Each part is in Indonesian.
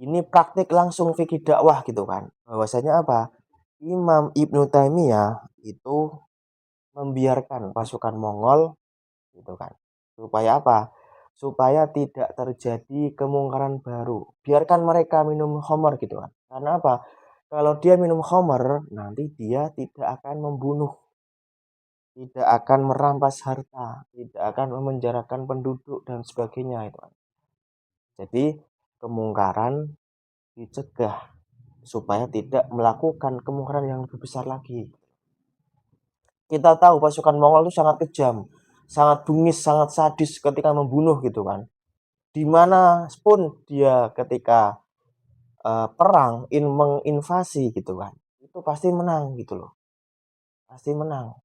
Ini praktik langsung fikih dakwah gitu kan. Bahwasanya apa? Imam Ibnu Taimiyah itu membiarkan pasukan Mongol gitu kan. Supaya apa? Supaya tidak terjadi kemungkaran baru. Biarkan mereka minum khamar gitu kan. Karena apa? Kalau dia minum khamar, nanti dia tidak akan membunuh, tidak akan merampas harta, tidak akan memenjarakan penduduk dan sebagainya itu kan. Jadi kemungkaran dicegah supaya tidak melakukan kemungkaran yang lebih besar lagi. Kita tahu pasukan Mongol itu sangat kejam, sangat bengis, sangat sadis ketika membunuh gitu kan. Dimana pun dia ketika perang menginvasi gitu kan, itu pasti menang gitu loh, pasti menang.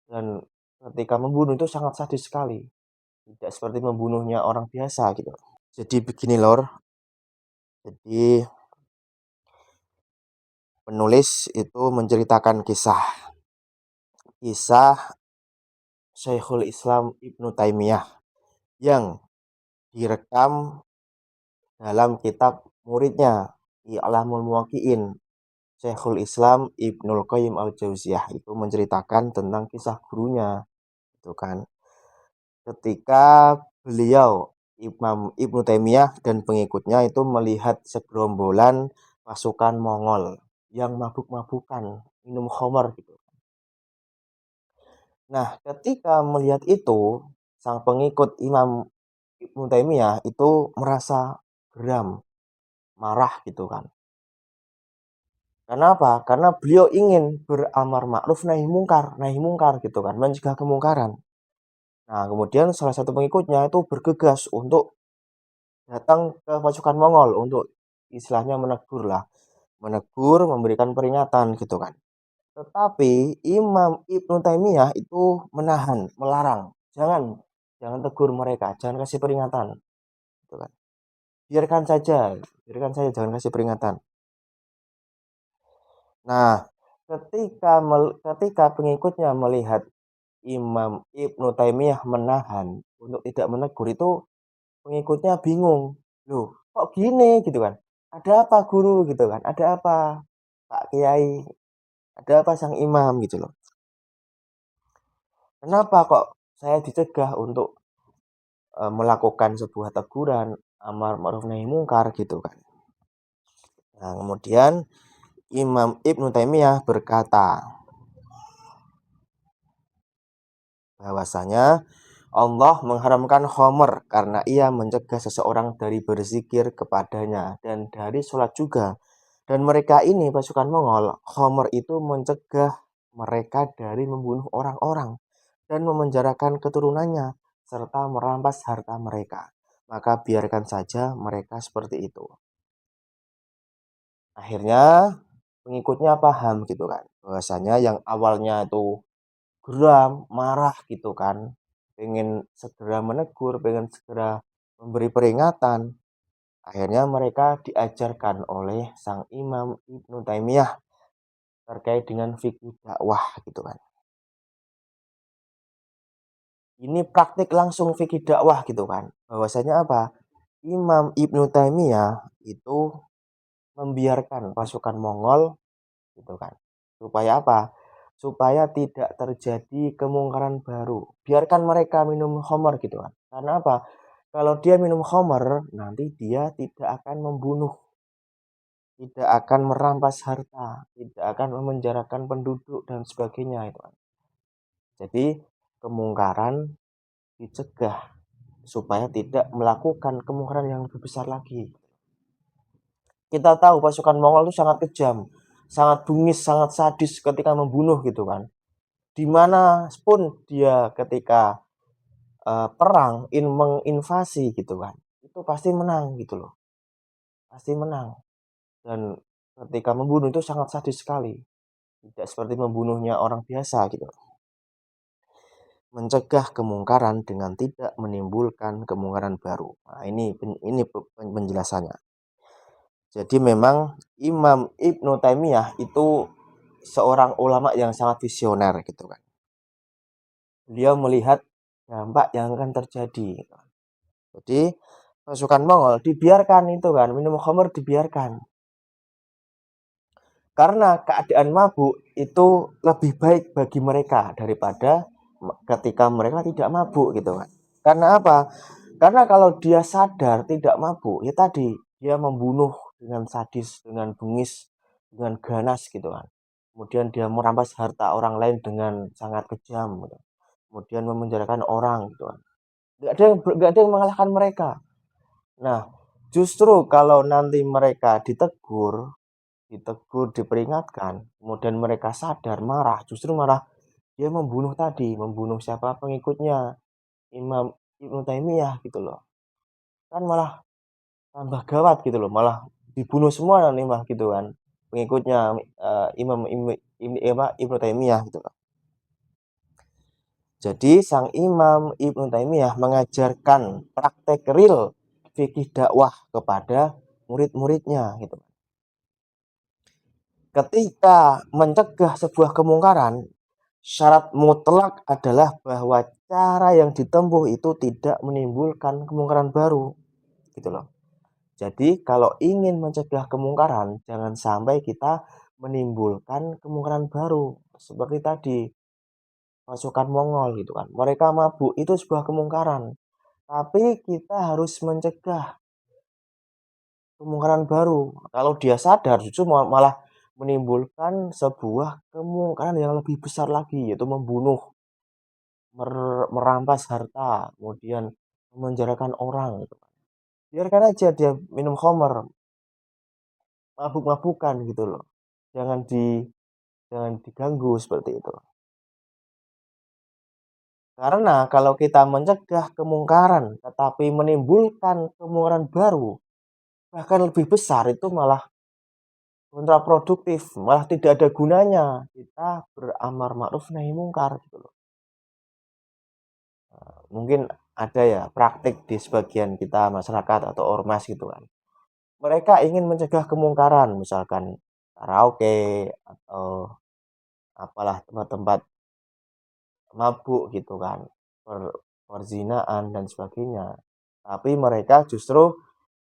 Dan ketika membunuh itu sangat sadis sekali, tidak seperti membunuhnya orang biasa gitu. Jadi begini lor, jadi penulis itu menceritakan kisah Syekhul Islam Ibnu Taimiyah yang direkam dalam kitab muridnya I'lamul Muwaqqi'in. Syekhul Islam Ibnul Qayyim Al-Jauziyah itu menceritakan tentang kisah gurunya itu kan. Ketika beliau Imam Ibnu Taimiyah dan pengikutnya itu melihat segerombolan pasukan Mongol yang mabuk-mabukan, minum khamar gitu. Nah, ketika melihat itu, sang pengikut Imam Ibnu Taimiyah itu merasa geram, marah gitu kan. Karena apa? Karena beliau ingin beramar ma'ruf nahi mungkar gitu kan, mencegah kemungkaran. Nah, kemudian salah satu pengikutnya itu bergegas untuk datang ke pasukan Mongol untuk istilahnya menegur lah, menegur, memberikan peringatan gitu kan. Tetapi Imam Ibnu Taimiyah itu menahan, melarang, jangan jangan tegur mereka, jangan kasih peringatan gitu kan. Biarkan saja, biarkan saja, jangan kasih peringatan. Nah, ketika pengikutnya melihat Imam Ibnu Taimiyah menahan untuk tidak menegur itu, pengikutnya bingung. Loh, kok gini gitu kan? Ada apa guru gitu kan? Ada apa Pak Kiai? Ada apa sang imam gitu loh? Kenapa kok saya dicegah untuk melakukan sebuah teguran, amar ma'ruf nahi mungkar gitu kan? Nah, kemudian Imam Ibnu Taimiyah berkata bahwasanya Allah mengharamkan khamr karena ia mencegah seseorang dari berzikir kepadanya dan dari sholat juga. Dan mereka ini pasukan Mongol, khamr itu mencegah mereka dari membunuh orang-orang dan memenjarakan keturunannya serta merampas harta mereka. Maka biarkan saja mereka seperti itu. Akhirnya pengikutnya paham gitu kan, bahwasanya yang awalnya itu geram, marah gitu kan, pengen segera menegur, pengen segera memberi peringatan. Akhirnya mereka diajarkan oleh sang Imam Ibnu Taimiyah terkait dengan fikih dakwah gitu kan. Ini praktik langsung fikih dakwah gitu kan. Bahwasanya apa? Imam Ibnu Taimiyah itu membiarkan pasukan Mongol gitu kan. Supaya apa? Supaya tidak terjadi kemungkaran baru. Biarkan mereka minum khamar gitu kan. Karena apa? Kalau dia minum khamar, nanti dia tidak akan membunuh, tidak akan merampas harta, tidak akan memenjarakan penduduk dan sebagainya itu kan. Jadi kemungkaran dicegah supaya tidak melakukan kemungkaran yang lebih besar lagi. Kita tahu pasukan Mongol itu sangat kejam, sangat bengis, sangat sadis ketika membunuh gitu kan. Dimana pun dia ketika perang menginvasi gitu kan, itu pasti menang gitu loh, pasti menang. Dan ketika membunuh itu sangat sadis sekali, tidak seperti membunuhnya orang biasa gitu. Mencegah kemungkaran dengan tidak menimbulkan kemungkaran baru. Nah, ini penjelasannya. Jadi memang Imam Ibnu Taimiyah itu seorang ulama yang sangat visioner gitu kan. Beliau melihat dampak yang akan terjadi. Jadi pasukan Mongol dibiarkan itu kan, minum khamr dibiarkan. Karena keadaan mabuk itu lebih baik bagi mereka daripada ketika mereka tidak mabuk gitu kan. Karena apa? Karena kalau dia sadar tidak mabuk, ya tadi dia membunuh dengan sadis, dengan bengis, dengan ganas gitu kan. Kemudian dia merampas harta orang lain dengan sangat kejam gitu. Kemudian memenjarakan orang gitu kan. Gak ada yang mengalahkan mereka. Nah, justru kalau nanti mereka ditegur, diperingatkan, kemudian mereka sadar, marah, justru malah dia membunuh tadi, membunuh siapa pengikutnya Imam Ibnu Taimiyah gitu loh. Kan malah tambah gawat gitu loh, malah dibunuh semua nanti mah gitu kan pengikutnya Imam Ibnu Taimiyah gitu loh. Jadi sang Imam Ibnu Taimiyah mengajarkan praktek real fikih dakwah kepada murid-muridnya gitu. Ketika mencegah sebuah kemungkaran, syarat mutlak adalah bahwa cara yang ditempuh itu tidak menimbulkan kemungkaran baru gitu loh. Jadi kalau ingin mencegah kemungkaran, jangan sampai kita menimbulkan kemungkaran baru. Seperti tadi, pasukan Mongol gitu kan. Mereka mabuk, itu sebuah kemungkaran. Tapi kita harus mencegah kemungkaran baru. Kalau dia sadar, justru malah menimbulkan sebuah kemungkaran yang lebih besar lagi, yaitu membunuh, merampas harta, kemudian memenjarakan orang gitu. Biarkan aja dia minum khamr, mabuk-mabukan gitu loh. Jangan diganggu seperti itu. Karena kalau kita mencegah kemungkaran tetapi menimbulkan kemungkaran baru, bahkan lebih besar, itu malah kontraproduktif, malah tidak ada gunanya kita beramar ma'ruf nahi mungkar gitu loh. Mungkin ada ya praktik di sebagian kita masyarakat atau ormas gitu kan. Mereka ingin mencegah kemungkaran, misalkan karaoke atau apalah tempat-tempat mabuk gitu kan, perzinaan dan sebagainya. Tapi mereka justru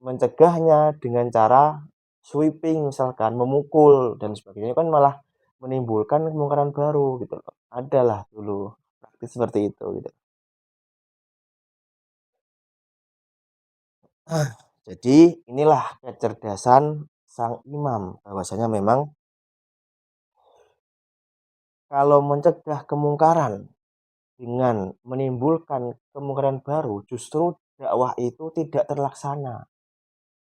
mencegahnya dengan cara sweeping, misalkan memukul dan sebagainya, kan malah menimbulkan kemungkaran baru gitu loh. Adalah dulu praktis seperti itu gitu. Jadi inilah kecerdasan sang imam, bahwasanya memang kalau mencegah kemungkaran dengan menimbulkan kemungkaran baru, justru dakwah itu tidak terlaksana.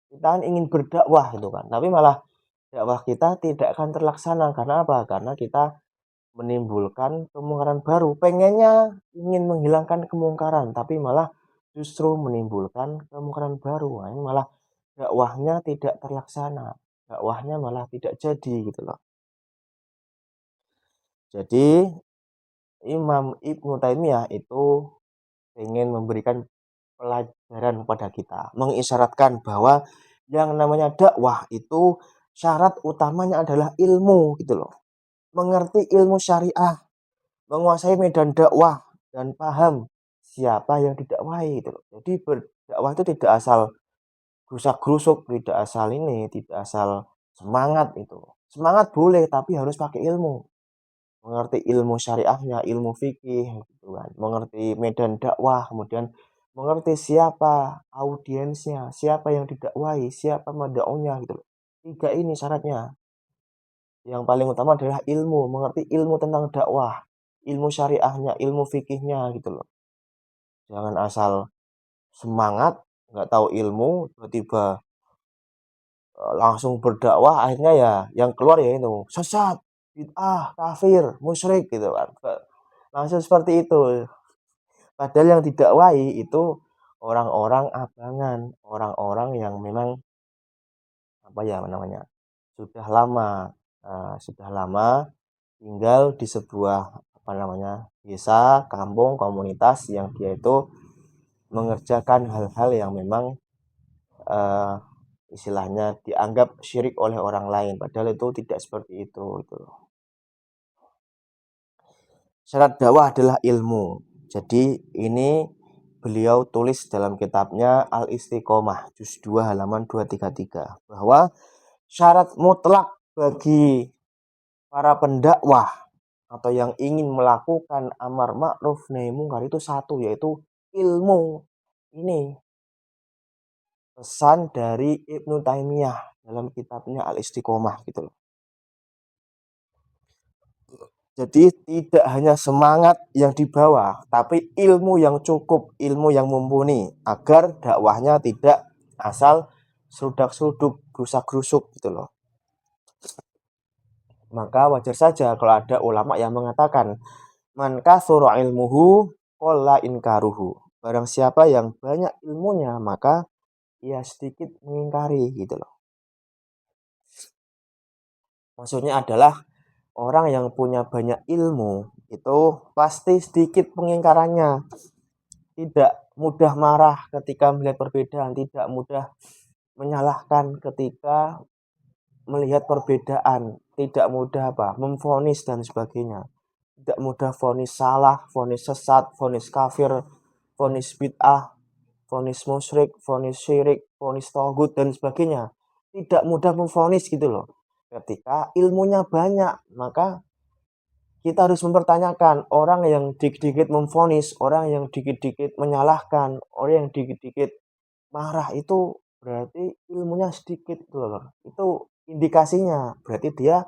Kita kan ingin berdakwah gitu kan, tapi malah dakwah kita tidak akan terlaksana. Karena apa? Karena kita menimbulkan kemungkaran baru. Pengennya ingin menghilangkan kemungkaran, tapi malah justru menimbulkan kemungkaran baru. Nah, ini malah dakwahnya tidak terlaksana. Dakwahnya malah tidak jadi gitu loh. Jadi Imam Ibnu Taimiyah itu ingin memberikan pelajaran kepada kita, mengisyaratkan bahwa yang namanya dakwah itu syarat utamanya adalah ilmu gitu loh. Mengerti ilmu syariah, menguasai medan dakwah dan paham siapa yang didakwahi gitu loh. Jadi berdakwah itu tidak asal gerusak-gerusuk, tidak asal ini, tidak asal semangat itu. Semangat boleh tapi harus pakai ilmu. Mengerti ilmu syariahnya, ilmu fikih gitu kan. Mengerti medan dakwah, kemudian mengerti siapa audiensnya, siapa yang didakwahi, siapa madaunya gitu loh. 3 ini syaratnya. Yang paling utama adalah ilmu, mengerti ilmu tentang dakwah, ilmu syariahnya, ilmu fikihnya gitu loh. Jangan asal semangat, nggak tahu ilmu, tiba-tiba langsung berdakwah, akhirnya ya yang keluar ya itu sesat, bid'ah, kafir, musyrik gitu kan. Langsung seperti itu. Padahal yang didakwahi itu orang-orang abangan, orang-orang yang memang apa ya namanya, sudah lama tinggal di sebuah apa namanya, desa, kampung, komunitas yang dia itu mengerjakan hal-hal yang memang eh, istilahnya dianggap syirik oleh orang lain, padahal itu tidak seperti itu gitu. Syarat dakwah adalah ilmu. Jadi ini beliau tulis dalam kitabnya Al-Istiqomah juz 2 halaman 233 bahwa syarat mutlak bagi para pendakwah atau yang ingin melakukan amar ma'ruf nahi mungkar itu satu, yaitu ilmu. Ini pesan dari Ibnu Taimiyah dalam kitabnya Al-Istiqomah gitu loh. Jadi tidak hanya semangat yang dibawa, tapi ilmu yang cukup, ilmu yang mumpuni agar dakwahnya tidak asal serudak-seruduk, gerusak-gerusuk gitu loh. Maka wajar saja kalau ada ulama yang mengatakan man katsura ilmuhu qalla inkaruhu. Barang siapa yang banyak ilmunya maka ia sedikit mengingkari gitu loh. Maksudnya adalah orang yang punya banyak ilmu itu pasti sedikit pengingkarannya. Tidak mudah marah ketika melihat perbedaan, tidak mudah menyalahkan ketika melihat perbedaan, tidak mudah memvonis dan sebagainya. Tidak mudah vonis salah, vonis sesat, vonis kafir, vonis bid'ah, vonis musyrik, vonis syirik, vonis tauhid dan sebagainya. Tidak mudah memvonis gitu loh. Ketika ilmunya banyak, maka kita harus mempertanyakan orang yang dikit-dikit memvonis, orang yang dikit-dikit menyalahkan, orang yang dikit-dikit marah itu berarti ilmunya sedikit gitu loh. Itu indikasinya, berarti dia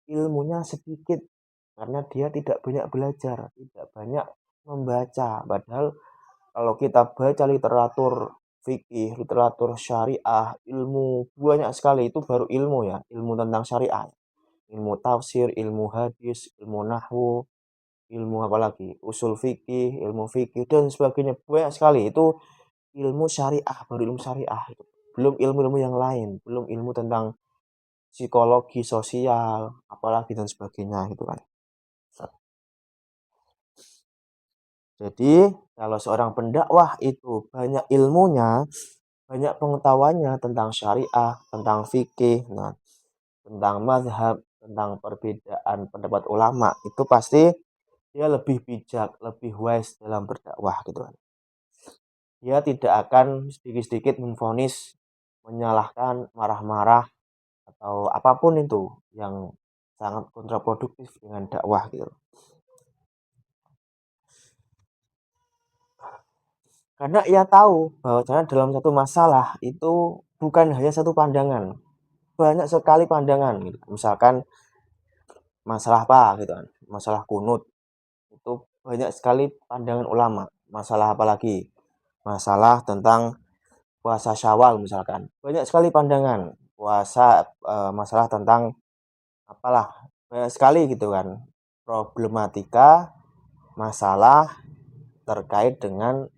ilmunya sedikit karena dia tidak banyak belajar, tidak banyak membaca. Padahal kalau kita baca literatur fikih, literatur syariah, ilmu banyak sekali itu baru ilmu ya, ilmu tentang syariah. Ilmu tafsir, ilmu hadis, ilmu nahwu, ilmu apa lagi? Usul fikih dan sebagainya banyak sekali. Itu ilmu syariah, baru ilmu syariah itu. Belum ilmu-ilmu yang lain, belum ilmu tentang psikologi sosial, apalagi dan sebagainya gitu kan. Jadi, kalau seorang pendakwah itu banyak ilmunya, banyak pengetahuannya tentang syariah, tentang fikih, tentang mazhab, tentang perbedaan pendapat ulama, itu pasti dia lebih bijak, lebih wise dalam berdakwah gitu kan. Dia tidak akan sedikit-sedikit memvonis, menyalahkan, marah-marah, atau apapun itu yang sangat kontraproduktif dengan dakwah gitu. Karena ia tahu bahwasanya dalam satu masalah itu bukan hanya satu pandangan, banyak sekali pandangan gitu. Misalkan masalah apa gitu kan, masalah kunut itu banyak sekali pandangan ulama. Masalah apa lagi? Masalah tentang puasa Syawal misalkan. Banyak sekali pandangan. Masalah tentang apalah, banyak sekali gitu kan. Problematika masalah terkait dengan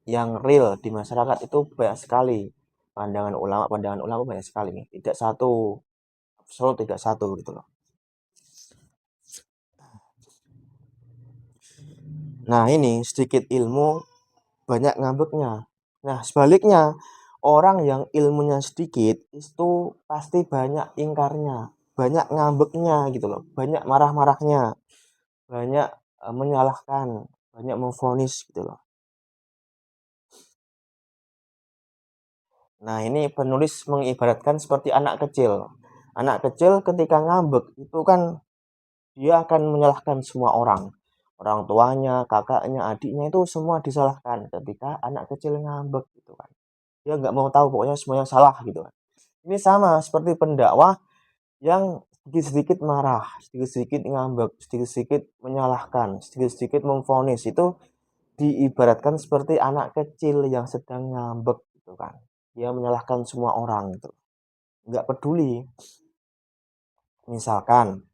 yang real di masyarakat itu banyak sekali. Pandangan ulama banyak sekali nih. Tidak satu, absolut tidak satu gitu loh. Nah ini sedikit ilmu banyak ngambeknya. Nah sebaliknya orang yang ilmunya sedikit itu pasti banyak ingkarnya, banyak ngambeknya gitu loh, banyak marah-marahnya, banyak menyalahkan, banyak memvonis gitu loh. Nah ini penulis mengibaratkan seperti anak kecil. Anak kecil ketika ngambek itu kan dia akan menyalahkan semua orang. Orang tuanya, kakaknya, adiknya itu semua disalahkan ketika anak kecil ngambek gitu kan. Dia nggak mau tahu pokoknya semuanya salah gitu kan. Ini sama seperti pendakwah yang sedikit-sedikit marah, sedikit-sedikit ngambek, sedikit-sedikit menyalahkan, sedikit-sedikit memvonis itu diibaratkan seperti anak kecil yang sedang ngambek gitu kan. Dia menyalahkan semua orang gitu. Nggak peduli. Misalkan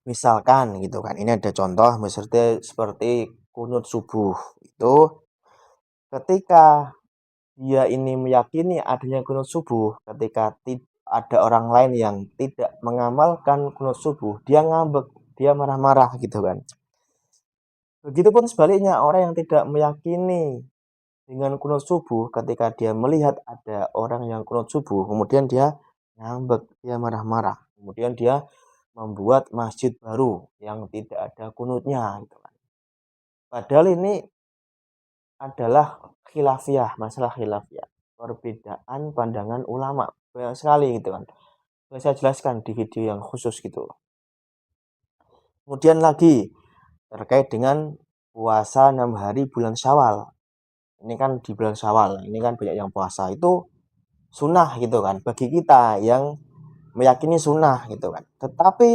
Misalkan gitu kan, ini ada contoh misalnya seperti kunut subuh. Itu ketika dia ini meyakini adanya kunut subuh, ketika ada orang lain yang tidak mengamalkan kunut subuh, dia ngambek, dia marah-marah gitu kan. Begitupun sebaliknya, orang yang tidak meyakini dengan kunut subuh, ketika dia melihat ada orang yang kunut subuh, kemudian dia ngambek, dia marah-marah, kemudian dia membuat masjid baru yang tidak ada kunutnya gitu kan. Padahal ini adalah khilafiyah, masalah khilafiyah, perbedaan pandangan ulama banyak sekali gitu kan. Saya jelaskan di video yang khusus gitu. Kemudian lagi terkait dengan puasa 6 hari bulan Syawal. Ini kan di bulan Syawal, ini kan banyak yang puasa itu sunnah gitu kan bagi kita yang meyakini sunnah gitu kan. Tetapi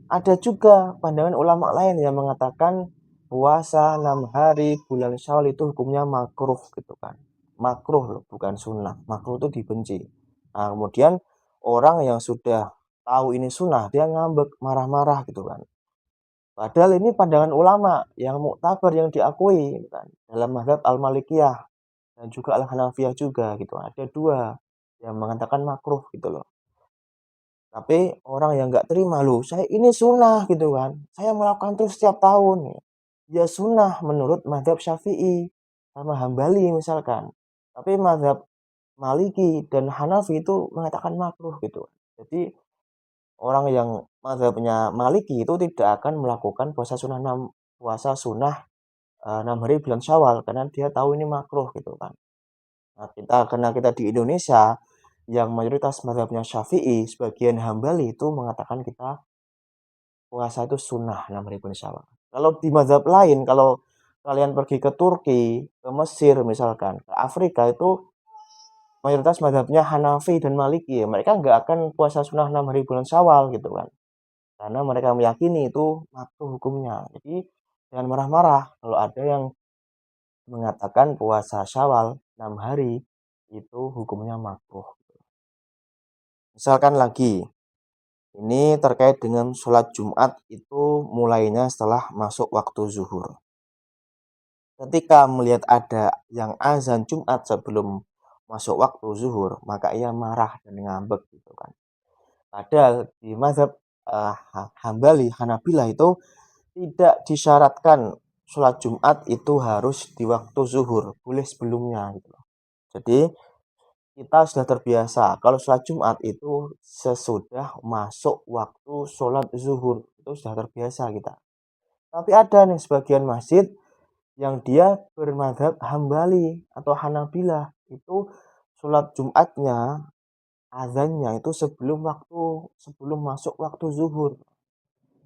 ada juga pandangan ulama lain yang mengatakan puasa 6 hari bulan Syawal itu hukumnya makruh gitu kan. Makruh loh, bukan sunnah. Makruh itu dibenci. Nah, kemudian orang yang sudah tahu ini sunnah, dia ngambek, marah-marah gitu kan. Padahal ini pandangan ulama yang muktabar, yang diakui gitu kan. Dalam mazhab Al-Malikiyah dan juga Al-Hanafiyah juga gitu. Ada dua yang mengatakan makruh gitu loh. Tapi orang yang nggak terima, loh saya ini sunnah gitu kan. Saya melakukan terus setiap tahun. Ya sunnah menurut mazhab Syafi'i sama Hambali misalkan. Tapi mazhab Maliki dan Hanafi itu mengatakan makruh gitu. Jadi orang yang mazhabnya Maliki itu tidak akan melakukan puasa sunnah 6 hari bulan Syawal karena dia tahu ini makruh gitu kan. Nah, karena kita di Indonesia yang mayoritas mazhabnya Syafi'i, sebagian Hambali itu mengatakan kita puasa itu sunnah 6 hari bulan Syawal. Kalau di mazhab lain, kalau kalian pergi ke Turki, ke Mesir misalkan, ke Afrika itu mayoritas mazhabnya Hanafi dan Maliki. Mereka nggak akan puasa sunnah 6 hari bulan Syawal gitu kan. Karena mereka meyakini itu makruh hukumnya. Jadi jangan marah-marah kalau ada yang mengatakan puasa Syawal 6 hari itu hukumnya makruh. Misalkan lagi, ini terkait dengan sholat Jumat itu mulainya setelah masuk waktu zuhur. Ketika melihat ada yang azan Jumat sebelum masuk waktu zuhur, maka ia marah dan ngambek gitu kan. Padahal di mazhab Hambali, Hanabilah itu tidak disyaratkan sholat Jumat itu harus di waktu zuhur, boleh sebelumnya gitu. Jadi kita sudah terbiasa kalau sholat Jumat itu sesudah masuk waktu sholat zuhur, itu sudah terbiasa kita. Tapi ada nih sebagian masjid yang dia bermadhab Hambali atau Hanabilah, itu sholat Jumatnya azannya itu sebelum masuk waktu zuhur.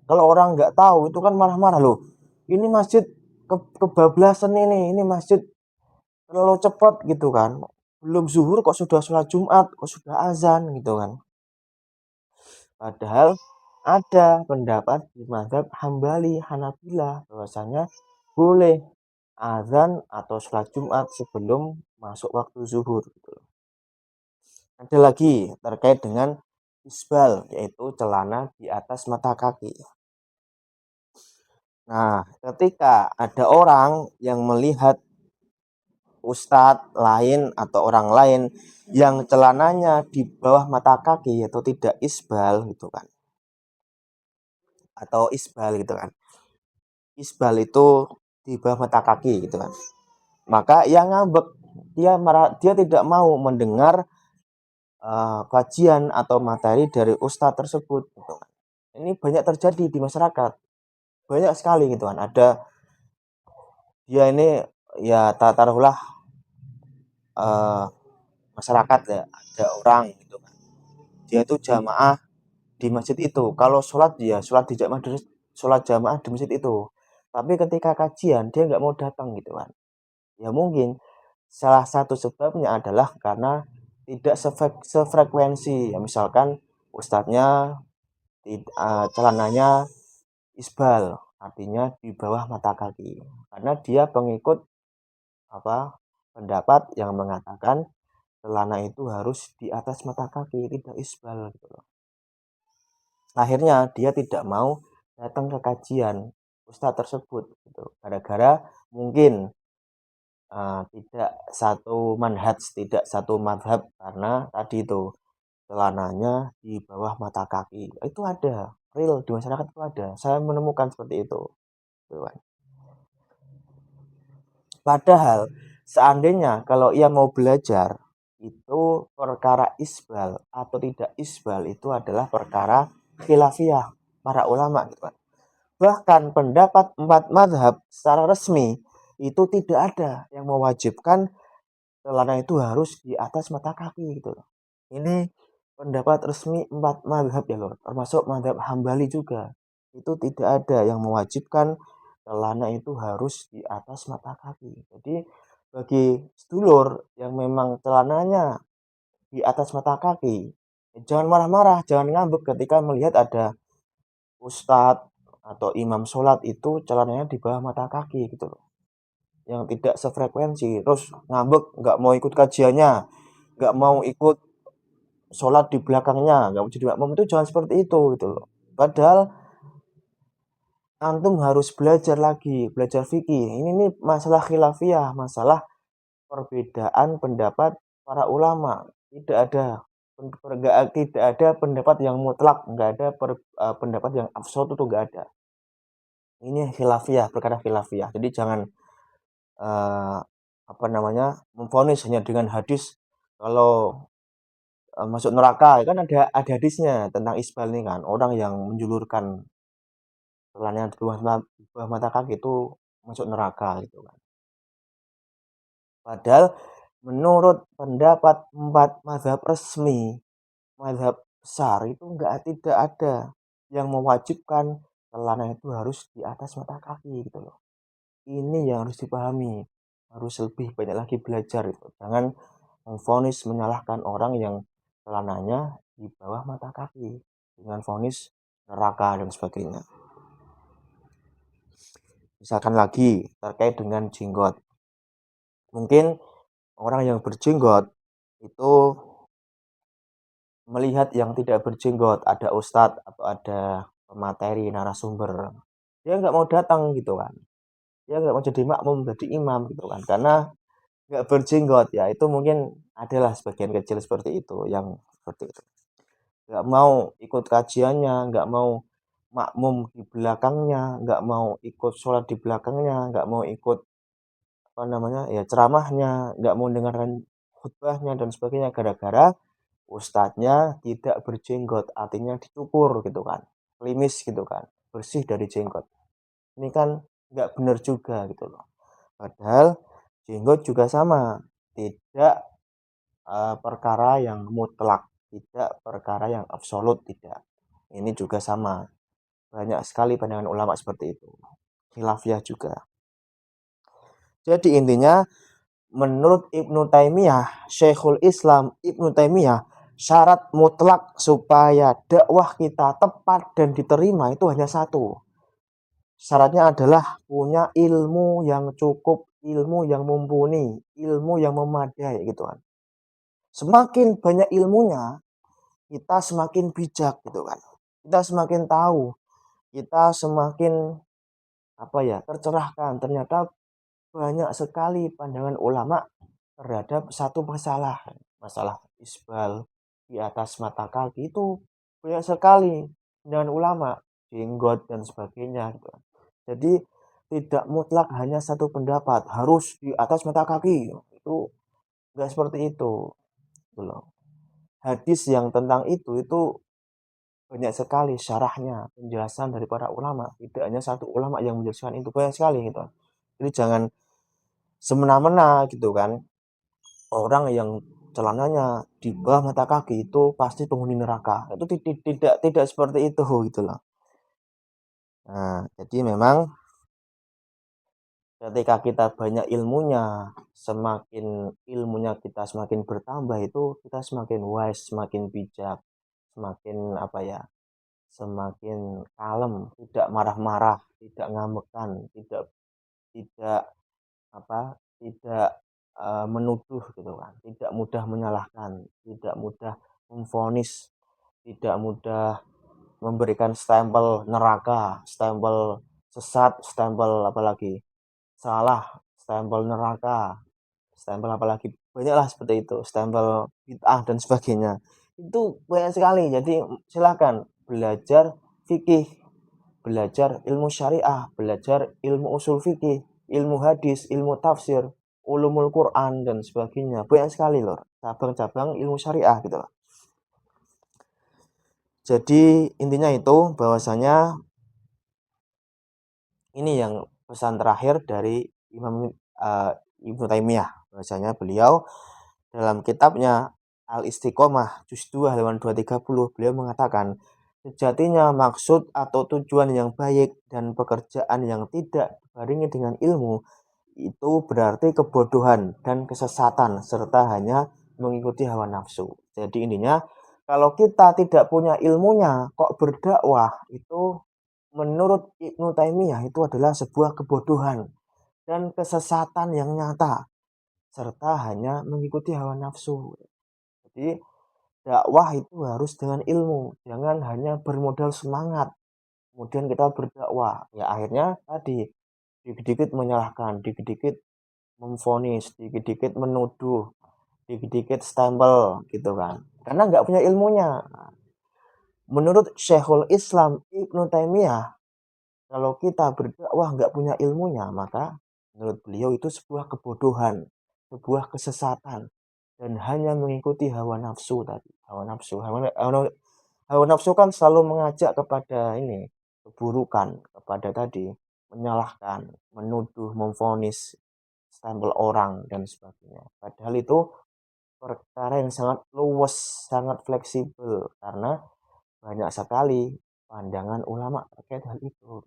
Kalau orang nggak tahu itu kan marah-marah loh. Ini masjid kebablasan ini masjid terlalu cepat gitu kan. Belum zuhur kok sudah sholat Jumat, kok sudah azan gitu kan. Padahal ada pendapat di mazhab Hambali, Hanabilah bahwasanya boleh azan atau sholat Jumat sebelum masuk waktu zuhur gitu. Ada lagi terkait dengan isbal, yaitu celana di atas mata kaki. Nah, ketika ada orang yang melihat ustadz lain atau orang lain yang celananya di bawah mata kaki atau tidak isbal gitu kan, atau isbal gitu kan, isbal itu di bawah mata kaki gitu kan, maka ia ngambek, dia tidak mau mendengar kajian atau materi dari ustadz tersebut gitu kan. Ini banyak terjadi di masyarakat, banyak sekali gitu kan. Ada dia ini ya taruhlah masyarakat ya, ada orang gitu kan, dia itu jamaah di masjid itu. Kalau sholat dia sholat jamaah di masjid itu. Tapi ketika kajian dia nggak mau datang gitu kan. Ya mungkin salah satu sebabnya adalah karena tidak sefrekuensi. Ya misalkan ustadznya celananya isbal, artinya di bawah mata kaki. Karena dia pengikut pendapat yang mengatakan celana itu harus di atas mata kaki, tidak isbal gitu loh. Akhirnya dia tidak mau datang ke kajian ustadz tersebut gitu. Gara-gara mungkin tidak satu manhaj, tidak satu madhab, karena tadi itu celananya di bawah mata kaki. Itu ada, real di masyarakat itu ada. Saya menemukan seperti itu. Gitu kan. Padahal seandainya kalau ia mau belajar, itu perkara isbal atau tidak isbal itu adalah perkara khilafiyah. para ulama gitu kan. Bahkan pendapat 4 mazhab secara resmi itu tidak ada yang mewajibkan celana itu harus di atas mata kaki gitu loh. Ini pendapat resmi 4 mazhab ya loh, termasuk mazhab Hambali juga. Itu tidak ada yang mewajibkan celana itu harus di atas mata kaki. Jadi bagi sedulur yang memang celananya di atas mata kaki, jangan marah-marah, jangan ngambek ketika melihat ada ustadz atau imam sholat itu celananya di bawah mata kaki gitu loh. Yang tidak sefrekuensi, terus ngambek, nggak mau ikut kajiannya, nggak mau ikut sholat di belakangnya, nggak mau jadi makmum, itu jangan seperti itu gitu loh. Padahal antum harus belajar lagi, belajar fikih. Ini nih masalah khilafiyah, masalah perbedaan pendapat para ulama. Tidak ada tidak ada pendapat yang mutlak, nggak ada pendapat yang absolut, itu nggak ada. Ini khilafiyah, perkara khilafiyah. Jadi jangan apa namanya, memvonis hanya dengan hadis kalau masuk neraka. Kan ada hadisnya tentang isbal nih kan, orang yang menjulurkan celananya di bawah mata kaki itu masuk neraka gitu kan. Padahal menurut pendapat 4 mazhab resmi, mazhab besar itu tidak ada yang mewajibkan celana itu harus di atas mata kaki gitu loh. Ini yang harus dipahami, harus lebih banyak lagi belajar itu. Jangan memvonis, menyalahkan orang yang celananya di bawah mata kaki dengan vonis neraka dan sebagainya. Misalkan lagi terkait dengan jenggot. Mungkin orang yang berjenggot itu melihat yang tidak berjenggot, ada ustadz atau ada pemateri narasumber, dia nggak mau datang gitu kan. Dia nggak mau jadi makmum, jadi imam gitu kan. Karena nggak berjenggot ya, itu mungkin adalah sebagian kecil seperti itu yang seperti itu. Nggak mau ikut kajiannya, nggak mau makmum di belakangnya, nggak mau ikut sholat di belakangnya, nggak mau ikut apa namanya ya ceramahnya, nggak mau dengarkan khutbahnya dan sebagainya, gara-gara ustadznya tidak berjenggot, artinya dicukur gitu kan, klimis gitu kan, bersih dari jenggot. Ini kan nggak benar juga gitu loh. Padahal jenggot juga sama, tidak perkara yang mutlak, tidak perkara yang absolut, tidak. Ini juga sama. Banyak sekali pandangan ulama seperti itu. Khilafiyah juga. Jadi intinya menurut Ibnu Taimiyah, Syekhul Islam Ibnu Taimiyah, syarat mutlak supaya dakwah kita tepat dan diterima itu hanya satu. Syaratnya adalah punya ilmu yang cukup, ilmu yang mumpuni, ilmu yang memadai gitu kan. Semakin banyak ilmunya, kita semakin bijak gitu kan. Kita semakin tahu, kita semakin apa ya, tercerahkan. Ternyata banyak sekali pandangan ulama terhadap satu masalah, masalah isbal di atas mata kaki itu banyak sekali pandangan ulama, jenggot dan sebagainya gitu. Jadi tidak mutlak hanya satu pendapat harus di atas mata kaki, itu enggak seperti itu gitu loh. Hadis yang tentang itu banyak sekali syarahnya, penjelasan dari para ulama. Tidak hanya satu ulama yang menjelaskan, itu banyak sekali gitu. Jadi jangan semena-mena gitu kan. Orang yang celananya di bawah mata kaki itu pasti penghuni neraka. Itu tidak seperti itu gitu loh. Nah, jadi memang ketika kita banyak ilmunya, semakin ilmunya kita semakin bertambah, itu kita semakin wise, semakin bijak, semakin apa ya, semakin kalem, tidak marah-marah, tidak ngamekan, tidak tidak apa, tidak menuduh gitu kan, tidak mudah menyalahkan, tidak mudah memvonis, tidak mudah memberikan stempel neraka, stempel sesat, stempel apalagi salah, stempel neraka, stempel apalagi banyaklah seperti itu, stempel bid'ah dan sebagainya. Itu banyak sekali. Jadi silakan belajar fikih, belajar ilmu syariah, belajar ilmu usul fikih, ilmu hadis, ilmu tafsir, ulumul Quran dan sebagainya. Banyak sekali loh cabang-cabang ilmu syariah gitu loh. Jadi intinya itu bahwasanya ini yang pesan terakhir dari Imam Ibnu Taimiyah, bahwasanya beliau dalam kitabnya Al-Istiqomah juz 2 halaman 230 beliau mengatakan, sejatinya maksud atau tujuan yang baik dan pekerjaan yang tidak dibarengi dengan ilmu itu berarti kebodohan dan kesesatan serta hanya mengikuti hawa nafsu. Jadi intinya kalau kita tidak punya ilmunya kok berdakwah itu menurut Ibnu Taimiyah itu adalah sebuah kebodohan dan kesesatan yang nyata serta hanya mengikuti hawa nafsu. Jadi dakwah itu harus dengan ilmu, jangan hanya bermodal semangat. Kemudian kita berdakwah, ya akhirnya tadi dikit-dikit menyalahkan, dikit-dikit memvonis, dikit-dikit menuduh, dikit-dikit stempel gitu kan. Karena nggak punya ilmunya. Menurut Syekhul Islam Ibnu Taimiyah, kalau kita berdakwah nggak punya ilmunya, maka menurut beliau itu sebuah kebodohan, sebuah kesesatan, dan hanya mengikuti hawa nafsu tadi. Hawa nafsu kan selalu mengajak kepada ini, keburukan, kepada tadi, menyalahkan, menuduh, memvonis, stempel orang, dan sebagainya. Padahal itu perkara yang sangat luwes, sangat fleksibel, karena banyak sekali pandangan ulama terkait hal itu.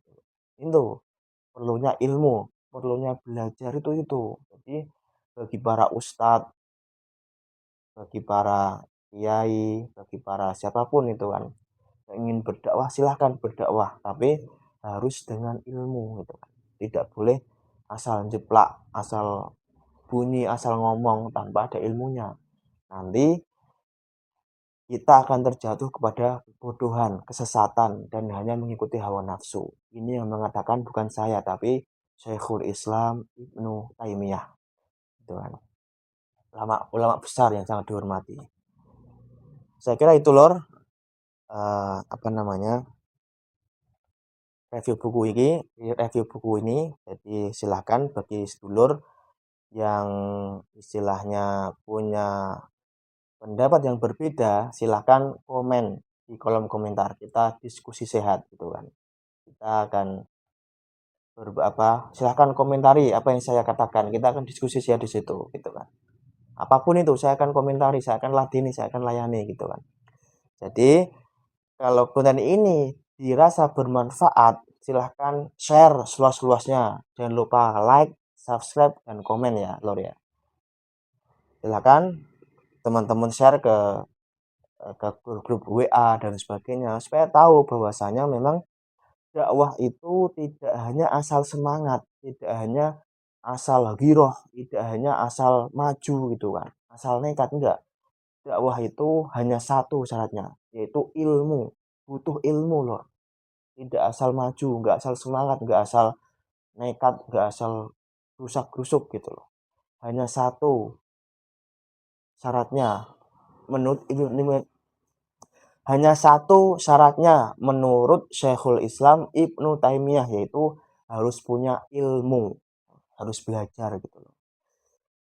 Itu perlunya ilmu, perlunya belajar itu. Jadi bagi para ustadz, bagi para kiai, bagi para siapapun itu kan yang ingin berdakwah silahkan berdakwah, tapi harus dengan ilmu gitu kan. Tidak boleh asal jeplak, asal bunyi, asal ngomong tanpa ada ilmunya. Nanti kita akan terjatuh kepada kebodohan, kesesatan, dan hanya mengikuti hawa nafsu. Ini yang mengatakan bukan saya, tapi Syekhul Islam Ibnu Taimiyah. Itu kan. Ulama besar yang sangat dihormati. Saya kira itu lor, apa namanya, review buku ini. Jadi silahkan bagi sedulur yang istilahnya punya pendapat yang berbeda, silahkan komen di kolom komentar. Kita diskusi sehat gitu kan. Kita akan silahkan komentari apa yang saya katakan. Kita akan diskusi sehat di situ gitu kan. Apapun itu saya akan komentari, saya akan ladeni, saya akan layani gitu kan. Jadi kalau konten ini dirasa bermanfaat, silahkan share seluas-luasnya. Jangan lupa like, subscribe, dan komen ya lor ya. Silahkan teman-teman share ke grup WA dan sebagainya supaya tahu bahwasanya memang dakwah itu tidak hanya asal semangat, tidak hanya asal giroh, tidak hanya asal maju gitu kan, asal nekat, enggak. Dakwah itu hanya satu syaratnya, yaitu ilmu. Butuh ilmu loh. Tidak asal maju, enggak asal semangat, enggak asal nekat, enggak asal rusak-rusuk gitu loh. Hanya satu syaratnya menurut hanya satu syaratnya menurut Syekhul Islam Ibnu Taimiyah, yaitu harus punya ilmu, harus belajar gitu loh.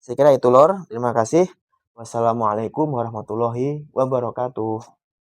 Saya kira itu lor. Terima kasih. Wassalamualaikum warahmatullahi wabarakatuh.